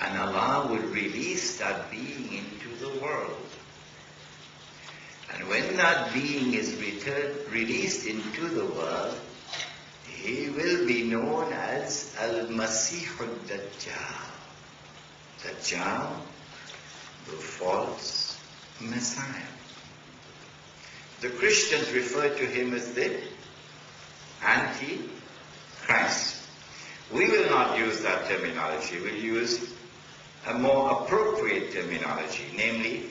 And Allah will release that being into the world. And when that being is released into the world, he will be known as Al-Masih al-Dajjal. Dajjal, the false Messiah. The Christians refer to him as the Antichrist. We will not use that terminology. We'll use a more appropriate terminology, namely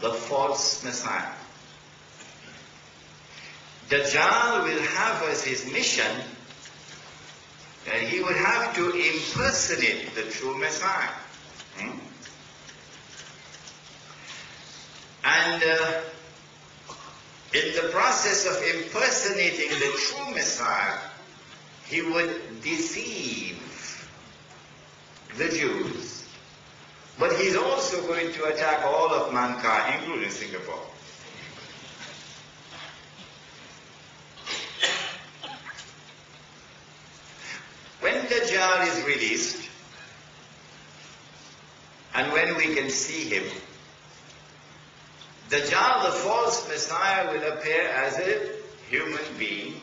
the false Messiah. Dajjal will have as his mission that he would have to impersonate the true Messiah. And in the process of impersonating the true Messiah, he would deceive the Jews. But he's also going to attack all of mankind, including Singapore. When Dajjal is released, and when we can see him, Dajjal, the false Messiah, will appear as a human being,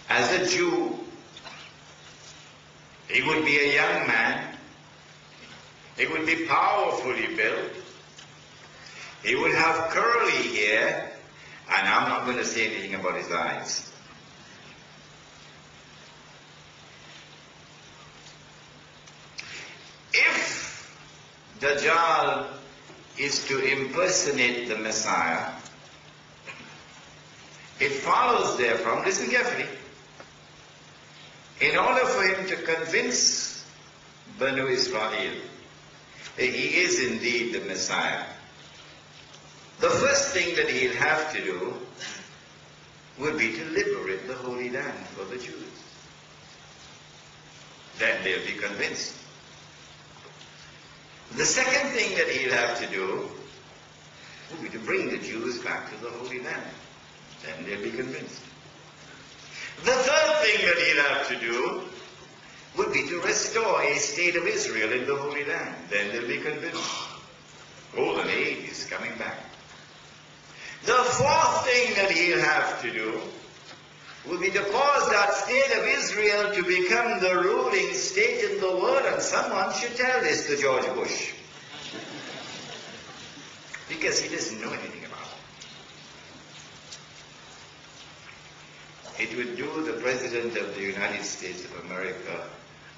as a Jew. He would be a young man. He would be powerfully built. He would have curly hair, and I'm not going to say anything about his eyes. If Dajjal is to impersonate the Messiah, it follows therefrom, listen carefully, in order for him to convince Banu Israel that he is indeed the Messiah, the first thing that he'll have to do would be to liberate the Holy Land for the Jews. Then they'll be convinced. The second thing that he'll have to do would be to bring the Jews back to the Holy Land. Then they'll be convinced. The third thing that he'll have to do would be to restore a state of Israel in the Holy Land. Then they'll be convinced. Golden Age is coming back. The fourth thing that he'll have to do would be to cause that state of Israel to become the ruling state in the world, and someone should tell this to George Bush. Because he doesn't know anything about it. It would do the President of the United States of America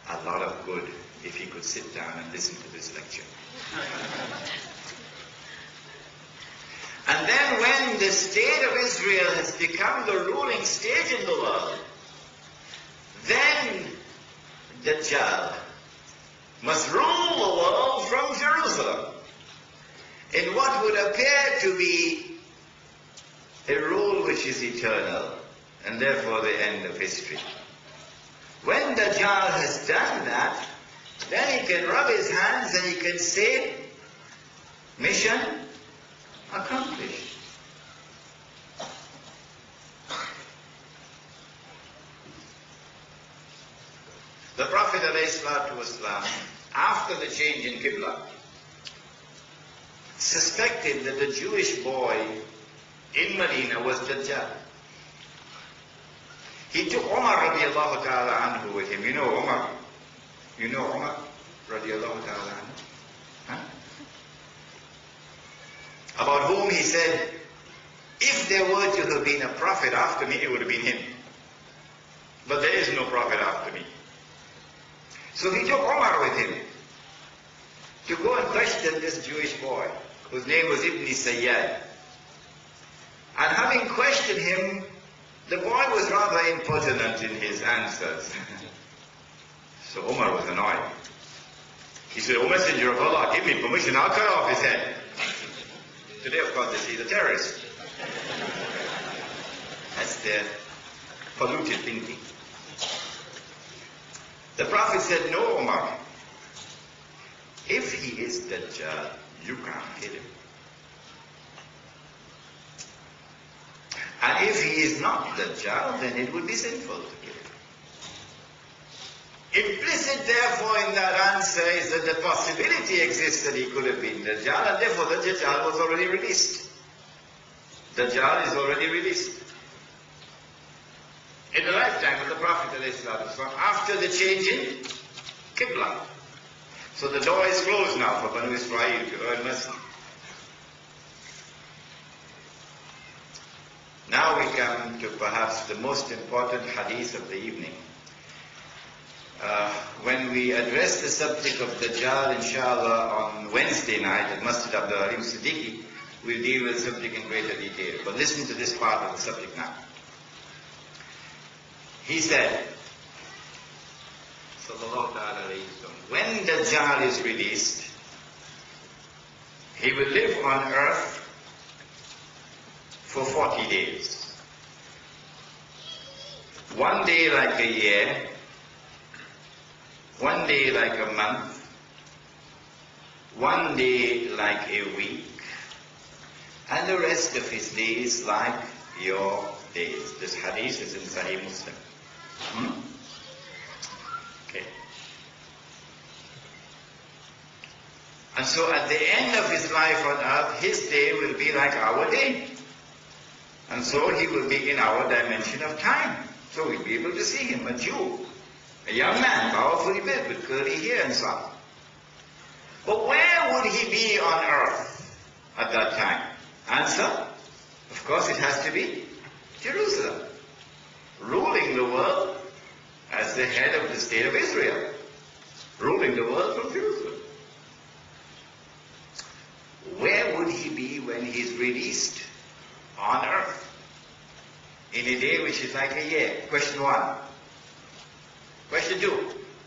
a lot of good if he could sit down and listen to this lecture. And then when the state of Israel has become the ruling state in the world, then Dajjal must rule the world from Jerusalem in what would appear to be a rule which is eternal, and therefore the end of history. When Dajjal has done that, then he can rub his hands and he can say, mission accomplished. The Prophet ﷺ, after the change in Qibla, suspected that the Jewish boy in Medina was Dajjal. He took Umar radiallahu ta'ala anhu with him. You know Umar? You know Umar radiallahu ta'ala anhu? Huh? About whom he said, if there were to have been a prophet after me, it would have been him. But there is no prophet after me. So he took Umar with him to go and question this Jewish boy, whose name was Ibn Sayyad. And having questioned him, the boy was rather impertinent in his answers. So Umar was annoyed. He said, "O Messenger of Allah, give me permission, I'll cut off his head." Today, of course, they see the terrorist. That's their polluted thinking. The Prophet said, "No, Umar. If he is Dajjal, you can't kill him. And if he is not Dajjal, then it would be sinful to kill him." Implicit, therefore, in that answer is that the possibility exists that he could have been Dajjal, and therefore the Dajjal was already released. Dajjal is already released. In the lifetime of the Prophet ﷺ, after the change in Qibla. So the door is closed now for Banu Israel to earn mercy. Now we come to perhaps the most important hadith of the evening. When we address the subject of Dajjal, inshallah, on Wednesday night at Masjid Abdul Halim Siddiqui, we'll deal with the subject in greater detail. But listen to this part of the subject now. He said, sallallahu alayhi wa sallam, when Dajjal is released, he will live on earth for 40 days. One day like a year, one day like a month, one day like a week, and the rest of his days like your days. This hadith is in Sahih Muslim. Okay. And so at the end of his life on earth, his day will be like our day. And so he will be in our dimension of time. So we'll be able to see him, a Jew, a young man, powerfully built with curly hair and so on. But where would he be on earth at that time? Answer, of course it has to be Jerusalem, ruling the world as the head of the state of Israel, ruling the world from Jerusalem. Where would he be when he's released on earth? In a day which is like a year. Question 1. Question 2.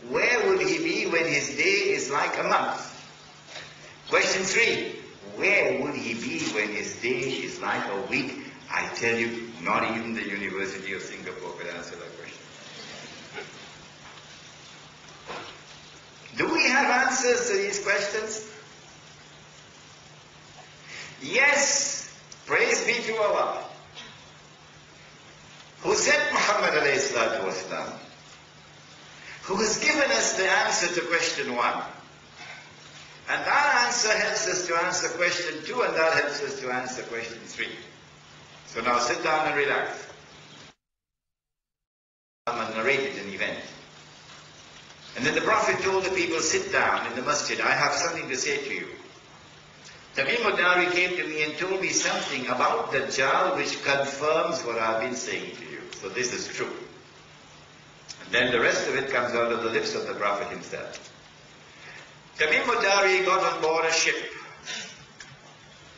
Where would he be when his day is like a month? Question 3. Where would he be when his day is like a week? I tell you, not even the University of Singapore could answer that question. Do we have answers to these questions? Yes, praise be to Allah, who sent Muhammad alayhi salatu wasalam, who has given us the answer to question 1. And that answer helps us to answer question 2, and that helps us to answer question 3. So now sit down and relax. Muhammad narrated an event. And then the Prophet told the people, sit down in the masjid, I have something to say to you. Tamim ad-Dari came to me and told me something about Dajjal which confirms what I've been saying to you. So this is true. And then the rest of it comes out of the lips of the Prophet himself. Tamim ad-Dari got on board a ship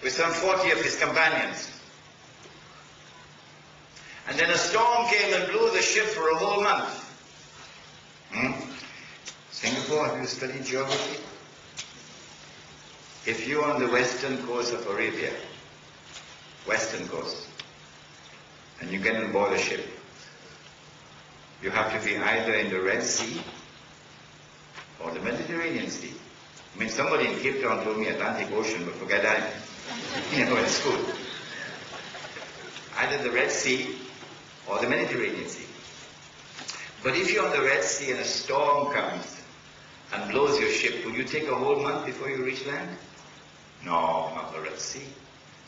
with some 40 of his companions. And then a storm came and blew the ship for a whole month. Singapore, have you studied geography? If you're on the western coast of Arabia, western coast, and you get on board a ship, you have to be either in the Red Sea or the Mediterranean Sea. I mean, somebody in Cape Town told me Atlantic Ocean, but forget that. In school. Either the Red Sea or the Mediterranean Sea. But if you're on the Red Sea and a storm comes and blows your ship, will you take a whole month before you reach land? No, not the Red Sea.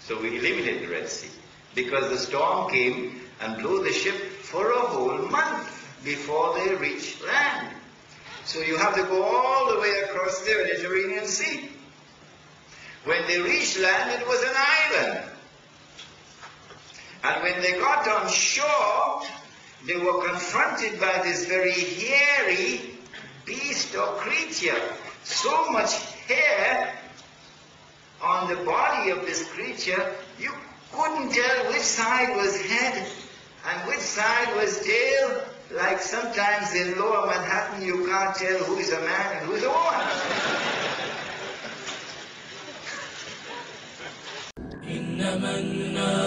So we eliminated the Red Sea because the storm came and blew the ship for a whole month before they reached land. So you have to go all the way across the Mediterranean Sea. When they reached land, it was an island. And when they got on shore, they were confronted by this very hairy beast or creature. So much hair on the body of this creature, you couldn't tell which side was head and which side was tail. Like sometimes in Lower Manhattan, you can't tell who is a man and who is a woman. إنما الناس